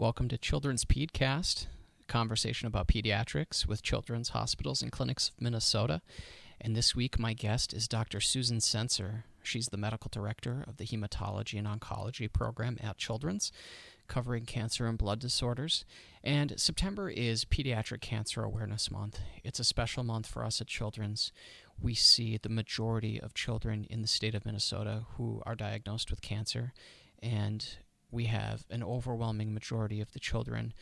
Welcome to Children's Pedcast, a conversation about pediatrics with children's hospitals and clinics of Minnesota. And this week, my guest is Dr. Susan Sencer. She's the medical director of the hematology and oncology program at Children's, covering cancer and blood disorders. And September is Pediatric Cancer Awareness Month. It's a special month for us at Children's. We see the majority of children in the state of Minnesota who are diagnosed with cancer, and we have an overwhelming majority of the children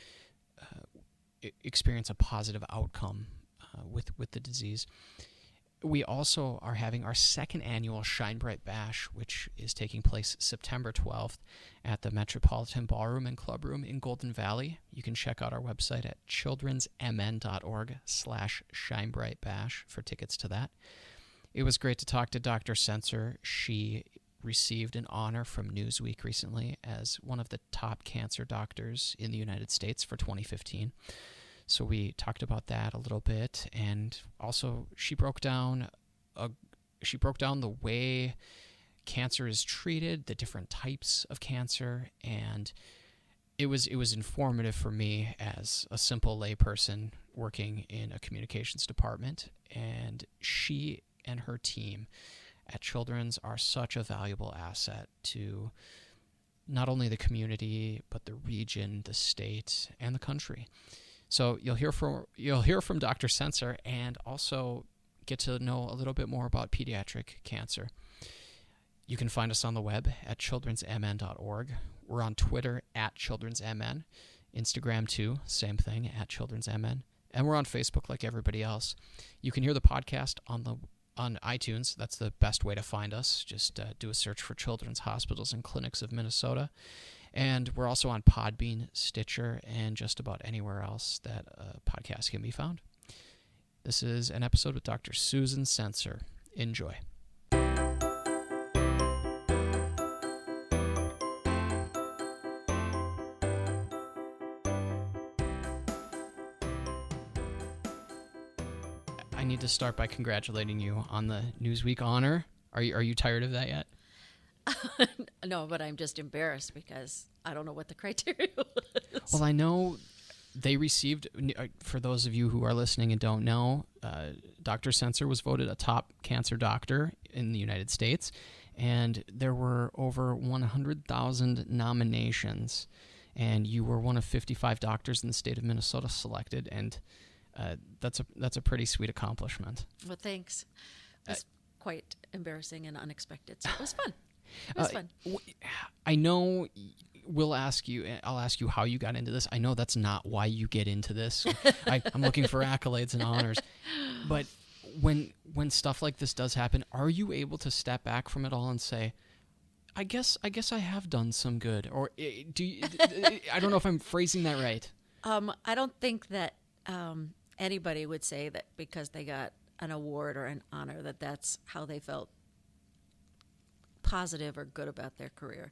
experience a positive outcome with the disease. We also are having our second annual Shine Bright Bash, which is taking place September 12th at the Metropolitan Ballroom and Clubroom in Golden Valley. You can check out our website at childrensmn.org/shinebrightbash for tickets to that. It was great to talk to Dr. Sencer. She received an honor from Newsweek recently as one of the top cancer doctors in the United States for 2015. So we talked about that a little bit, and also she broke down the way cancer is treated, the different types of cancer, and it was informative for me as a simple layperson working in a communications department. And she and her team at Children's are such a valuable asset to not only the community, but the region, the state, and the country. So you'll hear from Dr. Sencer and also get to know a little bit more about pediatric cancer. You can find us on the web at childrensmn.org. We're on Twitter at childrensmn, Instagram too, same thing, at childrensmn, and we're on Facebook like everybody else. You can hear the podcast on iTunes. That's the best way to find us. Just do a search for Children's Hospitals and Clinics of Minnesota. And we're also on Podbean, Stitcher, and just about anywhere else that a podcast can be found. This is an episode with Dr. Susan Sencer. Enjoy. I need to start by congratulating you on the Newsweek honor. Are you tired of that yet? No, but I'm just embarrassed because I don't know what the criteria was. Well, I know they received, for those of you who are listening and don't know, Dr. Sencer was voted a top cancer doctor in the United States, and there were over 100,000 nominations, and you were one of 55 doctors in the state of Minnesota selected, and that's a pretty sweet accomplishment. Well, thanks. It was quite embarrassing and unexpected, so it was fun. It was fun. I know I'll ask you how you got into this. I know that's not why you get into this. I'm looking for accolades and honors. But when stuff like this does happen, are you able to step back from it all and say, I guess I have done some good? Or do you, I don't know if I'm phrasing that right. I don't think that anybody would say that because they got an award or an honor that that's how they felt positive or good about their career.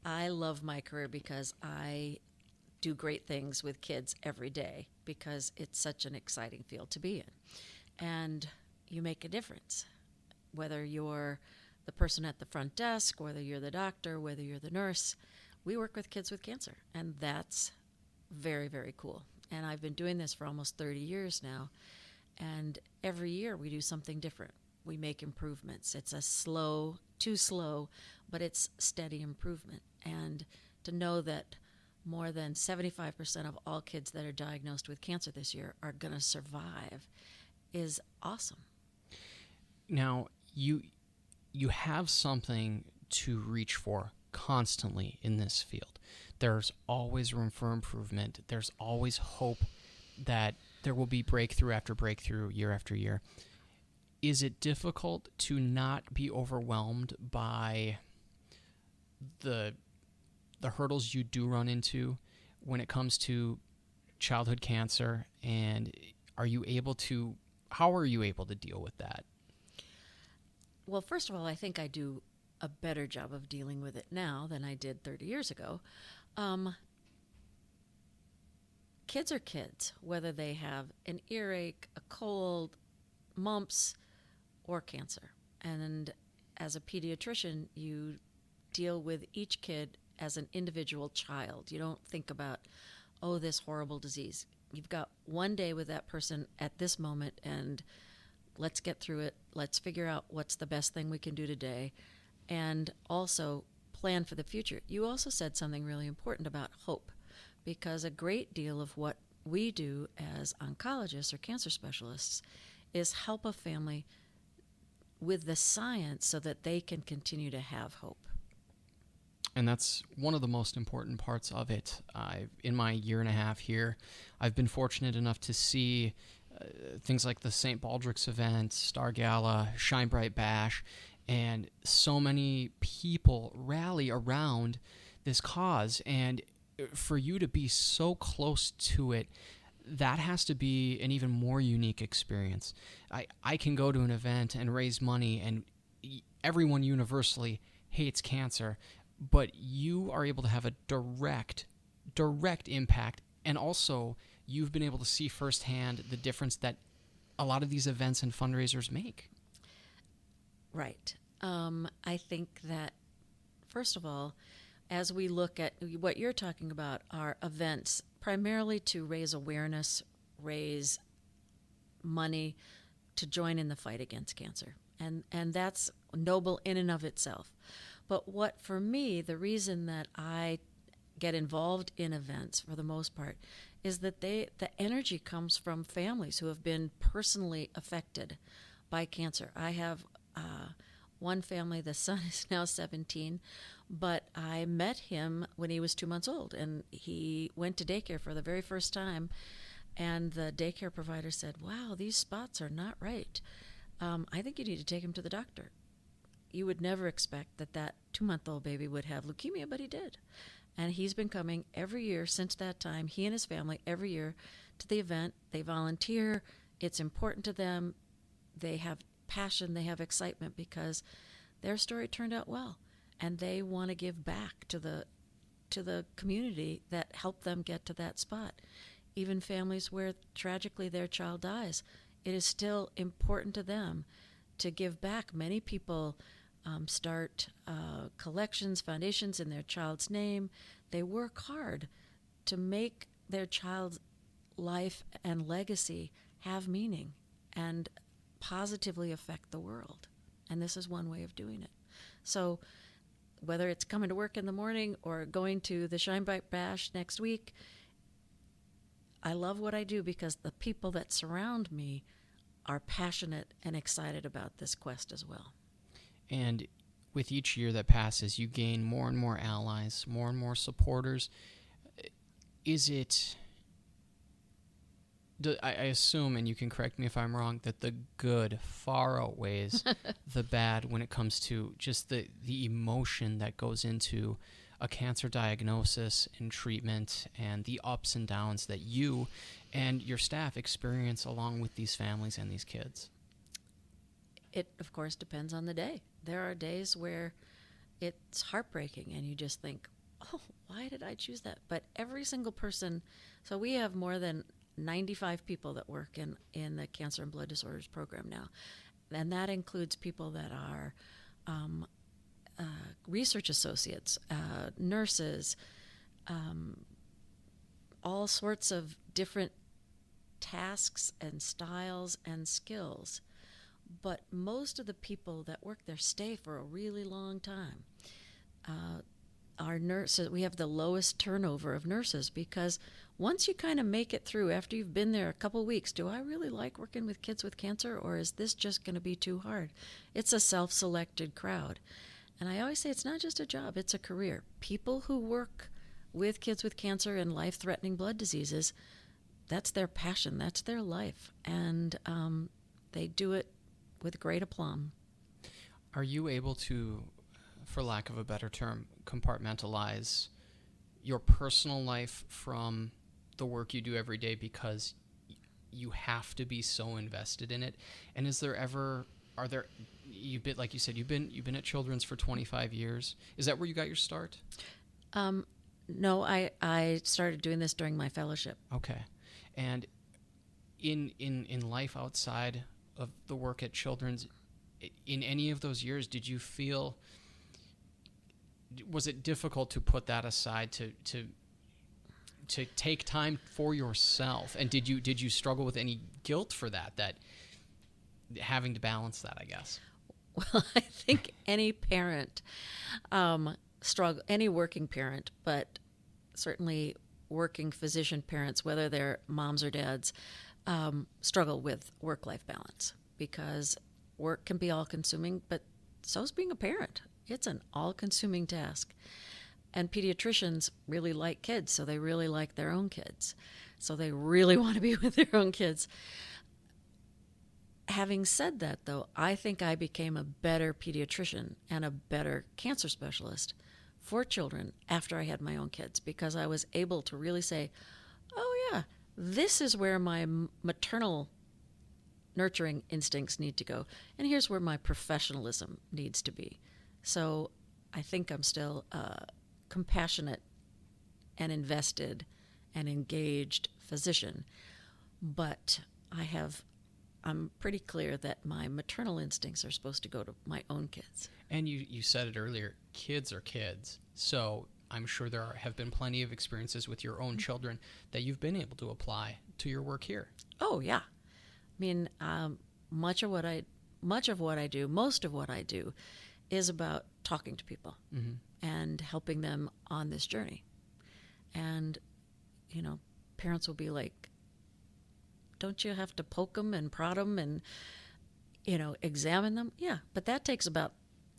I love my career because I do great things with kids every day because it's such an exciting field to be in. And you make a difference. Whether you're the person at the front desk, whether you're the doctor, whether you're the nurse, we work with kids with cancer. And that's very, very cool. And I've been doing this for almost 30 years now. And every year we do something different. We make improvements. It's too slow, but it's steady improvement. And to know that more than 75% of all kids that are diagnosed with cancer this year are going to survive is awesome. Now, you have something to reach for constantly in this field. There's always room for improvement. There's always hope that there will be breakthrough after breakthrough year after year. Is it difficult to not be overwhelmed by the hurdles you do run into when it comes to childhood cancer? And how are you able to deal with that? Well, first of all, I think I do a better job of dealing with it now than I did 30 years ago. Kids are kids, whether they have an earache, a cold, mumps, or cancer. And as a pediatrician, you deal with each kid as an individual child. You don't think about, oh, this horrible disease. You've got one day with that person at this moment, and let's get through it. Let's figure out what's the best thing we can do today, and also plan for the future. You also said something really important about hope, because a great deal of what we do as oncologists or cancer specialists is help a family with the science so that they can continue to have hope. And that's one of the most important parts of it. In my year and a half here, I've been fortunate enough to see things like the St. Baldrick's event, Star Gala, Shine Bright Bash, and so many people rally around this cause. And for you to be so close to it, that has to be an even more unique experience. I can go to an event and raise money, and everyone universally hates cancer, but you are able to have a direct impact, and also you've been able to see firsthand the difference that a lot of these events and fundraisers make. Right. I think that, first of all, as we look at what you're talking about, are events primarily to raise awareness, raise money to join in the fight against cancer. And that's noble in and of itself. But what, for me, the reason that I get involved in events for the most part is that the energy comes from families who have been personally affected by cancer. I have one family, the son is now 17, but I met him when he was 2 months old, and he went to daycare for the very first time, and the daycare provider said, "Wow, these spots are not right. I think you need to take him to the doctor." You would never expect that 2-month-old baby would have leukemia, but he did. And he's been coming every year since that time, he and his family, every year to the event. They volunteer. It's important to them. They have passion, they have excitement because their story turned out well, and they want to give back to the community that helped them get to that spot. Even families where tragically their child dies, it is still important to them to give back. Many people start collections, foundations in their child's name. They work hard to make their child's life and legacy have meaning and positively affect the world. And this is one way of doing it. So whether it's coming to work in the morning or going to the Shine Bright Bash next week, I love what I do because the people that surround me are passionate and excited about this quest as well. And with each year that passes, you gain more and more allies, more and more supporters. Is it... I assume, and you can correct me if I'm wrong, that the good far outweighs the bad when it comes to just the emotion that goes into a cancer diagnosis and treatment and the ups and downs that you and your staff experience along with these families and these kids. It, of course, depends on the day. There are days where it's heartbreaking and you just think, oh, why did I choose that? But every single person, so we have more than 95 people that work in the Cancer and Blood Disorders program now. And that includes people that are research associates, nurses, all sorts of different tasks and styles and skills. But most of the people that work there stay for a really long time. Our nurses, we have the lowest turnover of nurses because once you kind of make it through, after you've been there a couple weeks, do I really like working with kids with cancer, or is this just going to be too hard? It's a self-selected crowd. And I always say it's not just a job, it's a career. People who work with kids with cancer and life-threatening blood diseases, that's their passion, that's their life. And they do it with great aplomb. Are you able to, for lack of a better term, compartmentalize your personal life from the work you do every day because you have to be so invested in it? And like you said, you've been at Children's for 25 years. Is that where you got your start? No, I started doing this during my fellowship. Okay. And in life outside of the work at Children's, in any of those years, did you feel was it difficult to put that aside to take time for yourself? And did you struggle with any guilt for that having to balance that, I guess? Well, I think any parent struggle, any working parent, but certainly working physician parents, whether they're moms or dads, struggle with work-life balance, because work can be all-consuming, but so's being a parent. It's an all-consuming task. And pediatricians really like kids, so they really like their own kids. So they really want to be with their own kids. Having said that, though, I think I became a better pediatrician and a better cancer specialist for children after I had my own kids, because I was able to really say, oh yeah, this is where my maternal nurturing instincts need to go, and here's where my professionalism needs to be. So I think I'm still a compassionate and invested and engaged physician, but I'm pretty clear that my maternal instincts are supposed to go to my own kids. And you said it earlier, kids are kids. So I'm sure there have been plenty of experiences with your own children that you've been able to apply to your work here. Oh, yeah. I mean, most of what I do is about talking to people and helping them on this journey. And, parents will be like, don't you have to poke them and prod them and, examine them? Yeah, but that takes about,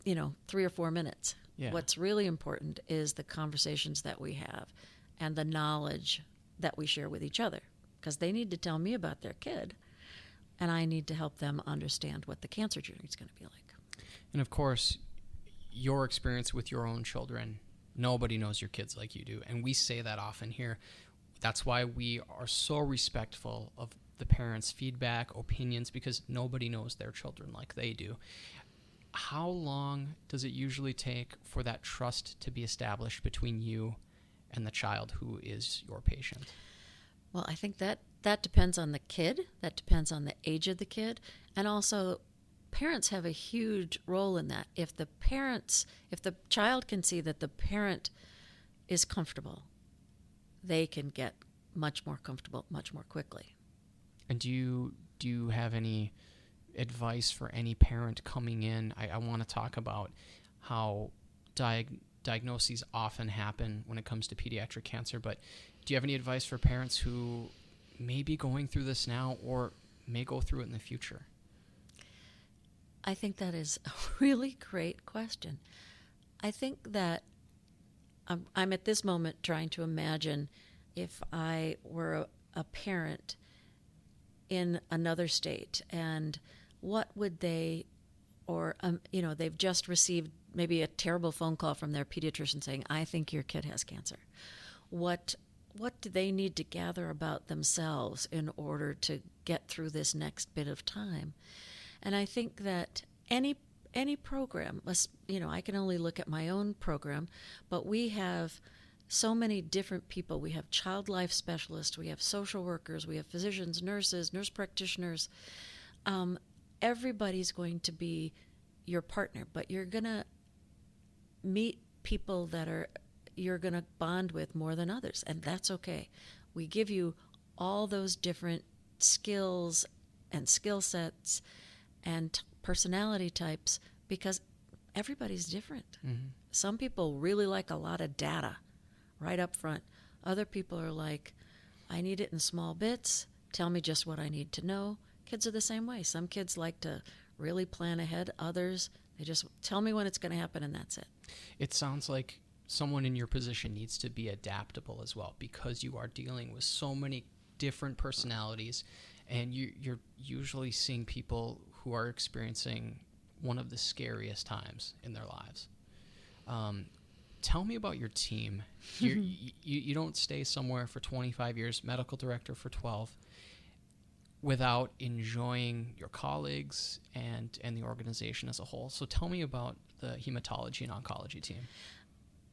3 or 4 minutes. Yeah. What's really important is the conversations that we have and the knowledge that we share with each other, because they need to tell me about their kid, and I need to help them understand what the cancer journey is going to be like. And of course, your experience with your own children, nobody knows your kids like you do. And we say that often here. That's why we are so respectful of the parents' feedback, opinions, because nobody knows their children like they do. How long does it usually take for that trust to be established between you and the child who is your patient? Well, I think that depends on the kid. That depends on the age of the kid. And also, parents have a huge role in that. If the child can see that the parent is comfortable, they can get much more comfortable much more quickly. And do you have any advice for any parent coming in? I want to talk about how diagnoses often happen when it comes to pediatric cancer, but do you have any advice for parents who may be going through this now or may go through it in the future? I think that is a really great question. I think that I'm at this moment trying to imagine if I were a parent in another state, and what would they, or they've just received maybe a terrible phone call from their pediatrician saying, I think your kid has cancer. What do they need to gather about themselves in order to get through this next bit of time? And I think that any program, I can only look at my own program, but we have so many different people. We have child life specialists, we have social workers, we have physicians, nurses, nurse practitioners. Everybody's going to be your partner, but you're going to meet people that you're going to bond with more than others, and that's okay. We give you all those different skills and skill sets and personality types because everybody's different. Mm-hmm. Some people really like a lot of data right up front. Other people are like, I need it in small bits. Tell me just what I need to know. Kids are the same way. Some kids like to really plan ahead. Others, they just tell me when it's going to happen and that's it. It sounds like someone in your position needs to be adaptable as well, because you are dealing with so many different personalities, and you're usually seeing people who are experiencing one of the scariest times in their lives. Tell me about your team. You don't stay somewhere for 25 years, medical director for 12, without enjoying your colleagues and the organization as a whole. So tell me about the hematology and oncology team.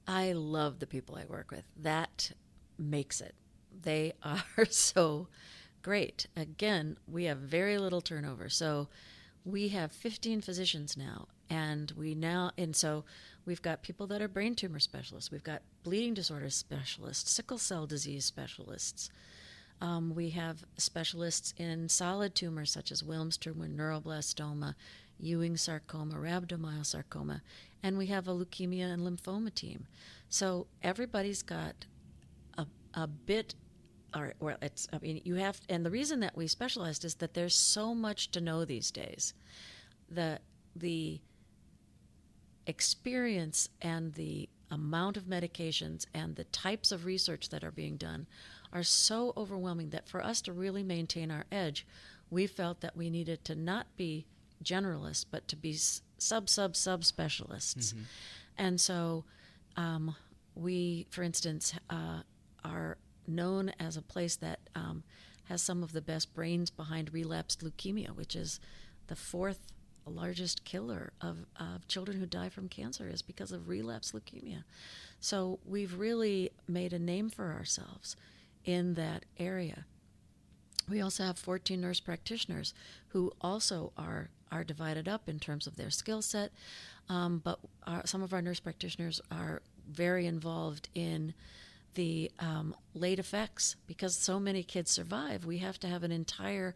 I love the people I work with. That makes it. They are so great. Again, we have very little turnover. So we have 15 physicians now, and so We've got people that are brain tumor specialists. We've got bleeding disorders specialists, sickle cell disease specialists. We have specialists in solid tumors such as Wilms tumor, neuroblastoma, Ewing sarcoma, rhabdomyosarcoma, and we have a leukemia and lymphoma team. So everybody's got a bit, or it's, I mean, you have, and the reason that we specialized is that there's so much to know these days. The experience and the amount of medications and the types of research that are being done are so overwhelming that for us to really maintain our edge, we felt that we needed to not be generalists, but to be sub-specialists. Mm-hmm. And so we, for instance, are known as a place that has some of the best brains behind relapsed leukemia, which is the fourth largest killer of children who die from cancer is because of relapsed leukemia. So we've really made a name for ourselves in that area. We also have 14 nurse practitioners who also are divided up in terms of their skill set, but some of our nurse practitioners are very involved in the late effects. Because so many kids survive, we have to have an entire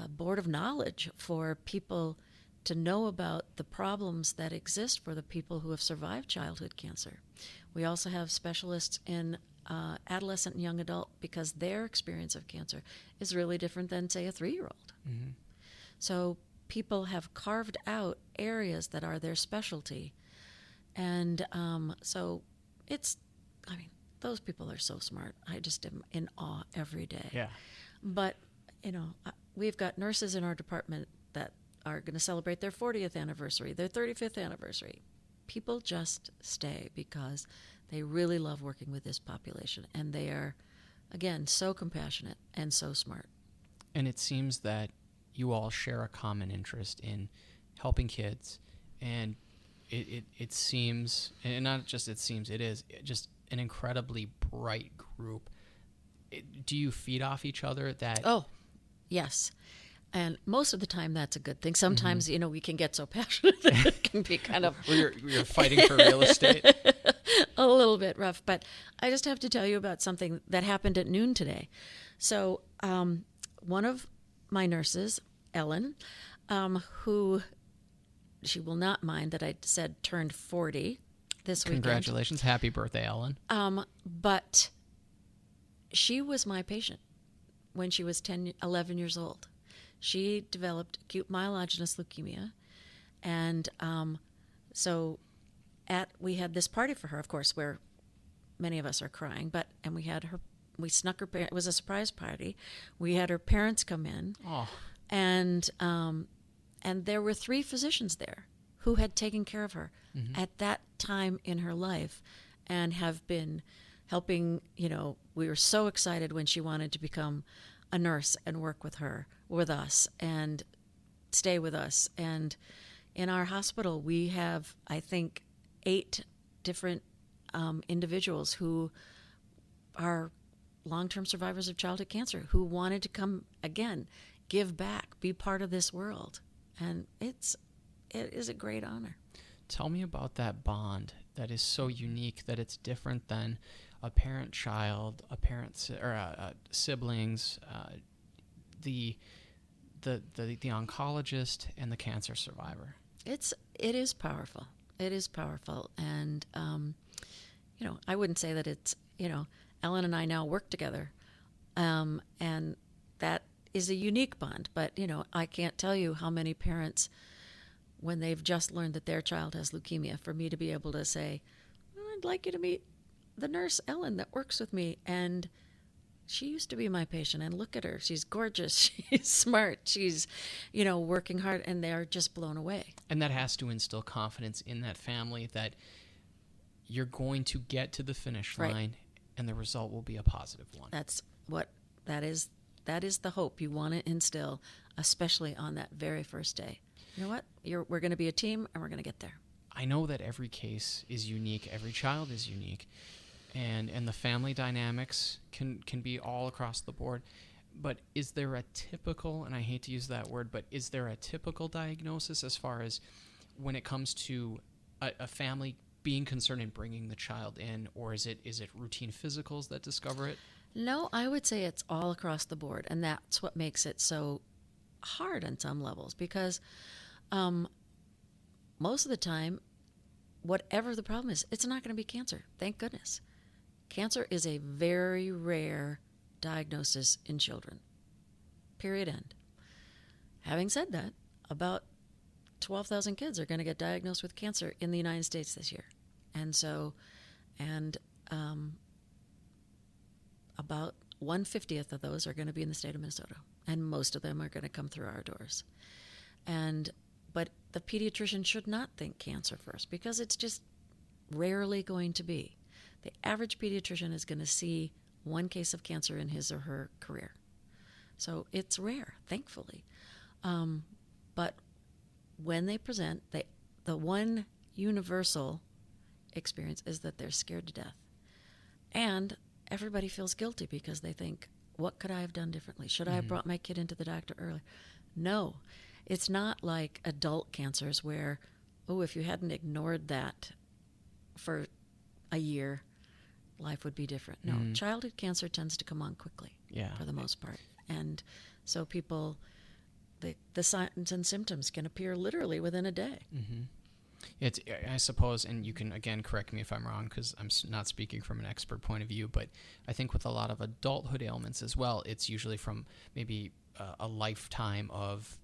board of knowledge for people to know about the problems that exist for the people who have survived childhood cancer. We also have specialists in adolescent and young adult because their experience of cancer is really different than, say, a 3-year-old. Mm-hmm. So people have carved out areas that are their specialty. And so it's, I mean, those people are so smart. I just am in awe every day. Yeah. But, you know, we've got nurses in our department that are going to celebrate their 40th anniversary, their 35th anniversary. People just stay because they really love working with this population. And they are, again, so compassionate and so smart. And it seems that you all share a common interest in helping kids. And it seems, and not just it seems, it is just an incredibly bright group. Do you feed off each other? Oh, yes. And most of the time, that's a good thing. Sometimes, Mm-hmm. you know, we can get so passionate that it can be kind of... You're fighting for real estate? A little bit rough. But I just have to tell you about something that happened at noon today. So one of my nurses, Ellen, who she will not mind that I said turned 40 this weekend. Congratulations. Happy birthday, Ellen. But she was my patient when she was 11 years old. She developed acute myelogenous leukemia. And so we had this party for her, of course, where many of us are crying, and we snuck her, it was a surprise party. We had her parents come in. Oh. And there were 3 physicians there who had taken care of her at that time in her life and have been helping. You know, we were so excited when she wanted to become a nurse and work with us and stay with us. And in our hospital, we have, I think, 8 different individuals who are long-term survivors of childhood cancer who wanted to come again, give back, be part of this world. And it is a great honor. Tell me about that bond that is so unique, that it's different than a parent-child, siblings, the oncologist and the cancer survivor. It is powerful. It is powerful. And, you know, I wouldn't say that it's, you know, Ellen and I now work together. And that is a unique bond. But, you know, I can't tell you how many parents, when they've just learned that their child has leukemia, for me to be able to say, well, I'd like you to meet the nurse, Ellen, that works with me. And she used to be my patient, and look at her. She's gorgeous. She's smart. She's, you know, working hard, and they're just blown away. And that has to instill confidence in that family that you're going to get to the finish line, right, and the result will be a positive one. That is the hope you want to instill, especially on that very first day. You know what? We're going to be a team, and we're going to get there. I know that every case is unique. Every child is unique. And the family dynamics can be all across the board. But is there a typical, and I hate to use that word, but is there a typical diagnosis as far as when it comes to a family being concerned in bringing the child in, or is it routine physicals that discover it? No, I would say it's all across the board, and that's what makes it so hard on some levels, because most of the time, whatever the problem is, it's not going to be cancer. Thank goodness. Cancer is a very rare diagnosis in children. Period, end. Having said that, about 12,000 kids are going to get diagnosed with cancer in the United States this year. And about 1/50th of those are going to be in the state of Minnesota. And most of them are going to come through our doors. But the pediatrician should not think cancer first, because it's just rarely going to be. The average pediatrician is going to see one case of cancer in his or her career. So it's rare, thankfully. But when they present, the one universal experience is that they're scared to death. And everybody feels guilty because they think, what could I have done differently? Should I have brought my kid into the doctor earlier? No, it's not like adult cancers where, if you hadn't ignored that for a year, life would be different. No, childhood cancer tends to come on quickly, for the most part. And so people, the signs and symptoms can appear literally within a day. Mm-hmm. It's, I suppose, and you can, again, correct me if I'm wrong, because I'm not speaking from an expert point of view, but I think with a lot of adulthood ailments as well, it's usually from maybe a lifetime of,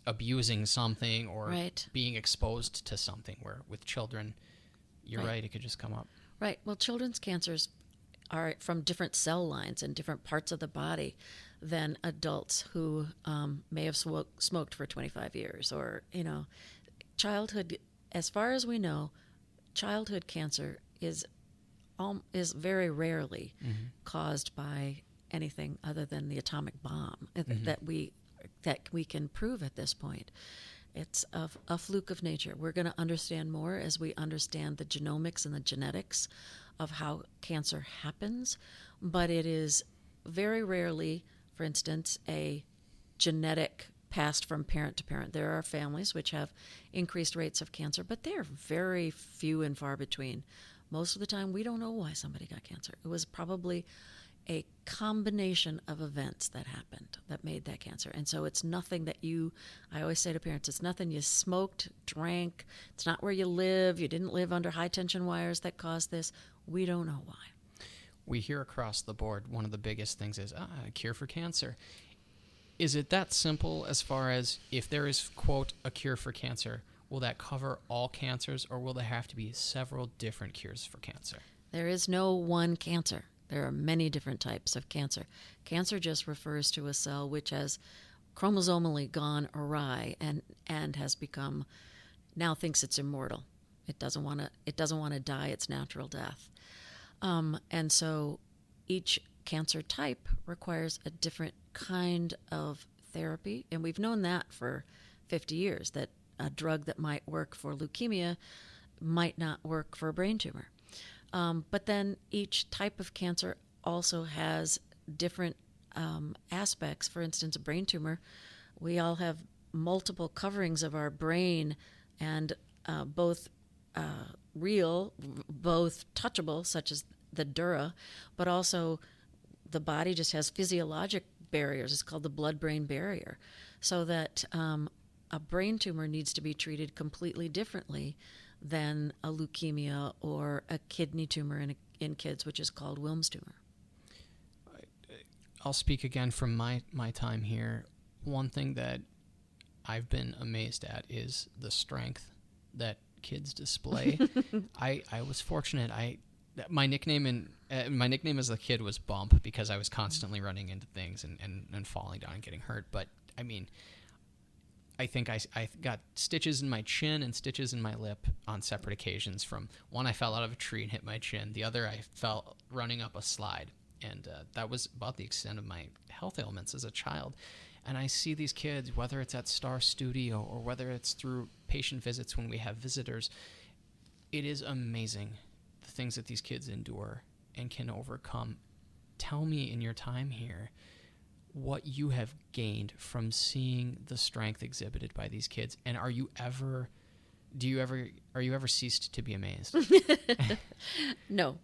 abusing something or being exposed to something, where with children, you're right, it could just come up. Right. Well, children's cancers are from different cell lines and different parts of the body than adults who may have smoked for 25 years or, childhood. As far as we know, childhood cancer is very rarely caused by anything other than the atomic bomb that we can prove at this point. It's a fluke of nature. We're going to understand more as we understand the genomics and the genetics of how cancer happens, but it is very rarely, for instance, a genetic passed from parent to parent. There are families which have increased rates of cancer, but they're very few and far between. Most of the time, we don't know why somebody got cancer. It was probably a combination of events that happened that made that cancer. And so it's nothing that I always say to parents, it's nothing you smoked, drank, it's not where you live, you didn't live under high tension wires that caused this. We don't know why. We hear across the board, one of the biggest things is a cure for cancer. Is it that simple as far as if there is, quote, a cure for cancer, will that cover all cancers, or will there have to be several different cures for cancer? There is no one cancer. There are many different types of cancer. Cancer just refers to a cell which has chromosomally gone awry and has become, now thinks it's immortal. It doesn't want to die its natural death. And so each cancer type requires a different kind of therapy. And we've known that for 50 years, that a drug that might work for leukemia might not work for a brain tumor. But then each type of cancer also has different aspects. For instance, a brain tumor, we all have multiple coverings of our brain, and both real, both touchable, such as the dura, but also the body just has physiologic barriers. It's called the blood-brain barrier, so that a brain tumor needs to be treated completely differently than a leukemia or a kidney tumor in kids, which is called Wilms tumor. I'll speak again from my time here. One thing that I've been amazed at is the strength that kids display. I was fortunate. My nickname as a kid was Bump, because I was constantly running into things and falling down and getting hurt. But I mean, I think I got stitches in my chin and stitches in my lip on separate occasions. From one, I fell out of a tree and hit my chin. The other, I fell running up a slide. And that was about the extent of my health ailments as a child. And I see these kids, whether it's at Star Studio or whether it's through patient visits when we have visitors, it is amazing the things that these kids endure and can overcome. Tell me, in your time here, what you have gained from seeing the strength exhibited by these kids. And are you ever are you ever ceased to be amazed? No.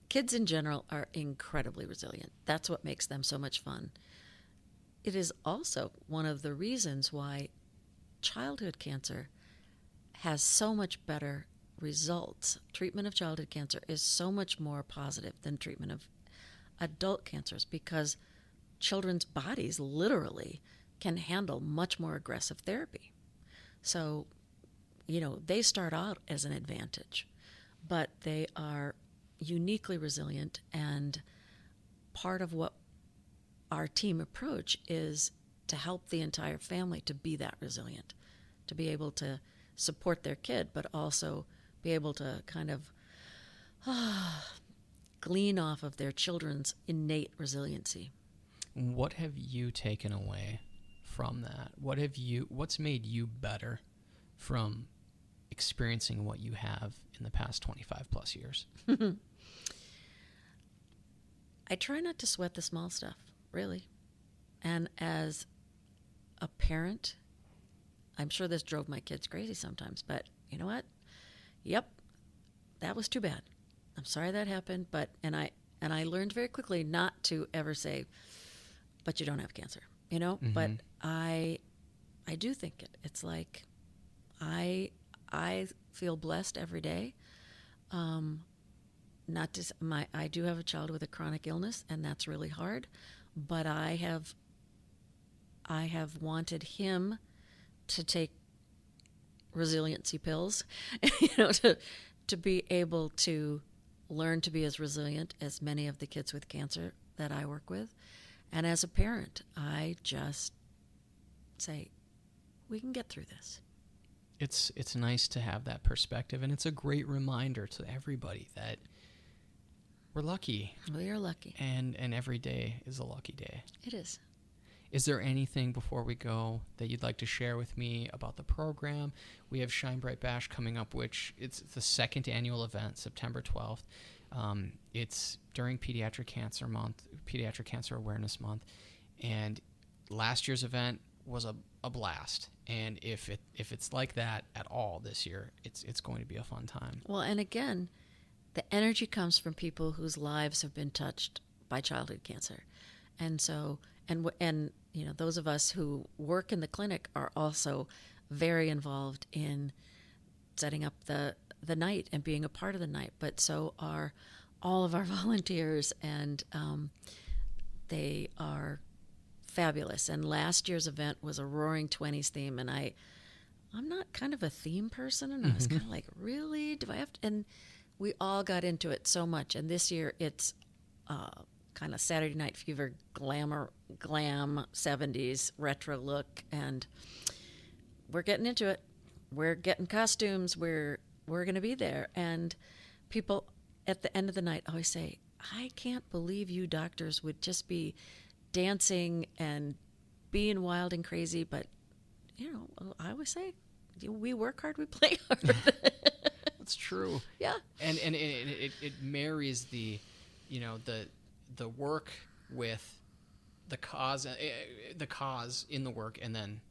Kids in general are incredibly resilient. That's what makes them so much fun. It is also one of the reasons why childhood cancer has so much better results. Treatment of childhood cancer is so much more positive than treatment of adult cancers because children's bodies literally can handle much more aggressive therapy. So, they start out as an advantage, but they are uniquely resilient, and part of what our team approach is to help the entire family to be that resilient, to be able to support their kid, but also be able to kind of glean off of their children's innate resiliency. What have you taken away from that? What's made you better from experiencing what you have in the past 25 plus years? I try not to sweat the small stuff, really. And as a parent, I'm sure this drove my kids crazy sometimes, but you know what? Yep, that was too bad. I'm sorry that happened, and I learned very quickly not to ever say, but you don't have cancer, Mm-hmm. But I do think it. It's like I feel blessed every day. I do have a child with a chronic illness, and that's really hard. But I have wanted him to take resiliency pills, to be able to learn to be as resilient as many of the kids with cancer that I work with. And as a parent, I just say, we can get through this. It's nice to have that perspective, and it's a great reminder to everybody that we're lucky. We are lucky. And every day is a lucky day. It is. Is there anything before we go that you'd like to share with me about the program? We have Shine Bright Bash coming up, which it's the second annual event, September 12th. It's during Pediatric Cancer Month, Pediatric Cancer Awareness Month. And last year's event was a blast. And if it's like that at all this year, it's going to be a fun time. Well, and again, the energy comes from people whose lives have been touched by childhood cancer. And so, and those of us who work in the clinic are also very involved in setting up the night and being a part of the night. But so are all of our volunteers, and they are fabulous. And last year's event was a Roaring 20s theme, and I'm not kind of a theme person, and I was kind of like, really? Do I have to? And we all got into it so much. And this year it's kind of Saturday Night Fever glam 70s retro look, and we're getting into it. We're getting costumes. We're going to be there. And people at the end of the night always say, I can't believe you doctors would just be dancing and being wild and crazy. But, I always say, we work hard, we play hard. That's true. Yeah. And it marries the work with the cause in the work, and then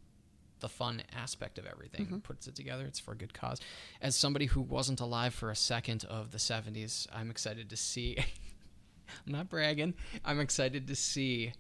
the fun aspect of everything. Mm-hmm. Puts it together. It's for a good cause. As somebody who wasn't alive for a second of the 70s, I'm excited to see I'm not bragging. I'm excited to see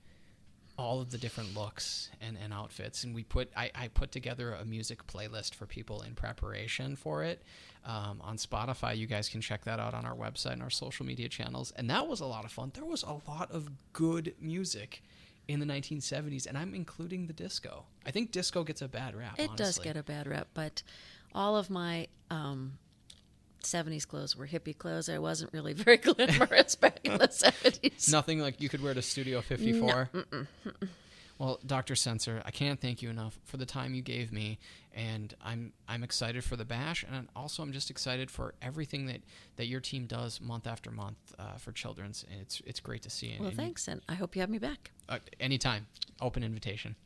all of the different looks and outfits. And I put together a music playlist for people in preparation for it on Spotify. You guys can check that out on our website and our social media channels. And that was a lot of fun. There was a lot of good music in the 1970s, and I'm including the disco. I think disco gets a bad rap, It honestly. does get a bad rap, but all of my 70s clothes were hippie clothes. I wasn't really very glamorous back in the 70s. Nothing like you could wear to Studio 54? No. Well, Dr. Sencer, I can't thank you enough for the time you gave me, and I'm excited for the bash, and also I'm just excited for everything that your team does month after month for children's. And it's great to see. Well, thanks, and I hope you have me back. Anytime. Open invitation.